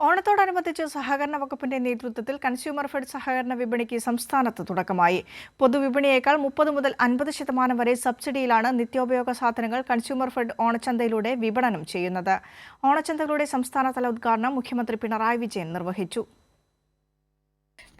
ഓണത്തോടനുബന്ധിച്ച് സഹകരണ വകുപ്പിന്റെ നേതൃത്വത്തിൽ കൺസ്യൂമർ ഫെഡ് സഹകരണ വിപണിക്ക് സംസ്ഥാനത്ത് തുടക്കമായി. പൊതുവിപണിയേക്കാൾ 30 മുതൽ 50% വരെ സബ്സിഡിയിലാണ് നിത്യോപയോഗ സാധനങ്ങൾ കൺസ്യൂമർ ഫെഡ് ഓണച്ചന്തയിലൂടെ വിപണനം ചെയ്യുന്നത്. ഓണച്ചന്തകളുടെ സംസ്ഥാനതല ഉദ്ഘാടനം മുഖ്യമന്ത്രി പിണറായി വിജയൻ നിർവഹിച്ചു.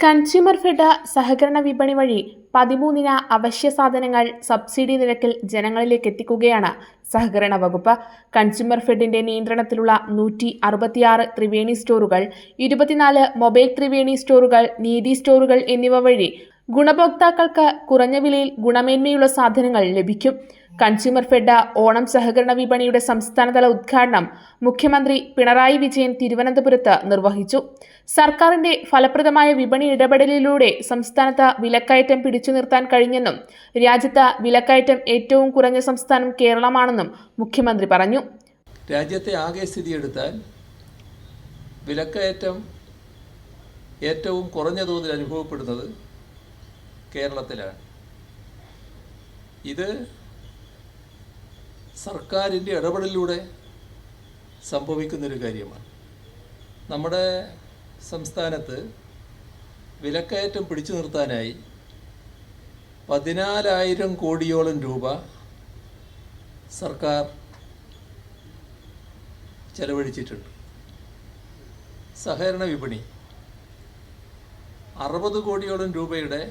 കൺസ്യൂമർ ഫെഡ് സഹകരണ വിപണി വഴി 13 അവശ്യ സാധനങ്ങൾ സബ്സിഡി നിരക്കിൽ ജനങ്ങളിലേക്ക് എത്തിക്കുകയാണ് സഹകരണ വകുപ്പ്. കൺസ്യൂമർ ഫെഡിന്റെ നിയന്ത്രണത്തിലുള്ള 166 ത്രിവേണി സ്റ്റോറുകൾ, 24 മൊബൈൽ ത്രിവേണി സ്റ്റോറുകൾ, നീതി സ്റ്റോറുകൾ എന്നിവ വഴി ഗുണഭോക്താക്കൾക്ക് കുറഞ്ഞ വിലയിൽ ഗുണമേന്മയുള്ള സാധനങ്ങൾ ലഭിക്കും. കൺസ്യൂമർ ഫെഡ് ഓണം സഹകരണ വിപണിയുടെ സംസ്ഥാനതല ഉദ്ഘാടനം മുഖ്യമന്ത്രി പിണറായി വിജയൻ തിരുവനന്തപുരത്ത് നിർവഹിച്ചു. സർക്കാരിന്റെ ഫലപ്രദമായ വിപണി ഇടപെടലിലൂടെ സംസ്ഥാനത്ത് വിലക്കയറ്റം പിടിച്ചു നിർത്താൻ കഴിഞ്ഞെന്നും രാജ്യത്ത് വിലക്കയറ്റം ഏറ്റവും കുറഞ്ഞ സംസ്ഥാനം കേരളമാണെന്നും മുഖ്യമന്ത്രി പറഞ്ഞു. രാജ്യത്തെ ആകെ സ്ഥിതിയെടുത്താൽ വിലക്കയറ്റം ഏറ്റവും കുറഞ്ഞ തോതിൽ അനുഭവപ്പെടുന്നത് കേരളത്തിലാണ്. ഇത് സർക്കാരിൻ്റെ ഇടപെടലിലൂടെ സംഭവിക്കുന്നൊരു കാര്യമാണ്. നമ്മുടെ സംസ്ഥാനത്ത് വിലക്കയറ്റം പിടിച്ചു നിർത്താനായി 14,000 കോടിയോളം രൂപ സർക്കാർ ചെലവഴിച്ചിട്ടുണ്ട്. സഹകരണ വിപണി 60 കോടിയോളം രൂപയുടെ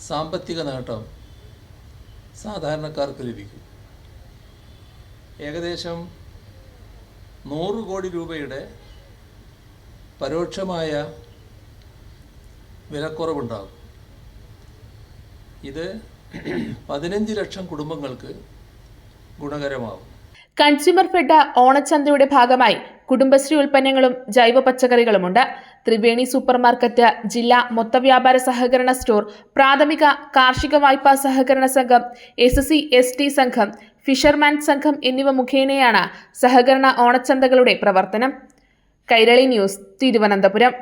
സാമ്പത്തിക നേട്ടം സാധാരണക്കാർക്ക് ലഭിക്കും. ഏകദേശം 100 കോടി രൂപയുടെ പരോക്ഷമായ വിലക്കുറവുണ്ടാകും. ഇത് 15 ലക്ഷം കുടുംബങ്ങൾക്ക് ഗുണകരമാകും. കൺസ്യൂമർ ഫെഡ് ഓണച്ചന്തയുടെ ഭാഗമായി കുടുംബശ്രീ ഉൽപ്പന്നങ്ങളും ജൈവ പച്ചക്കറികളുമുണ്ട്. ത്രിവേണി സൂപ്പർ മാർക്കറ്റ്, ജില്ലാ മൊത്തവ്യാപാര സഹകരണ സ്റ്റോർ, പ്രാഥമിക കാർഷിക വായ്പാ സഹകരണ സംഘം, SC/ST സംഘം, ഫിഷർമാൻ സംഘം എന്നിവ മുഖേനയാണ് സഹകരണ ഓണച്ചന്തകളുടെ പ്രവർത്തനം. കൈരളി ന്യൂസ്, തിരുവനന്തപുരം.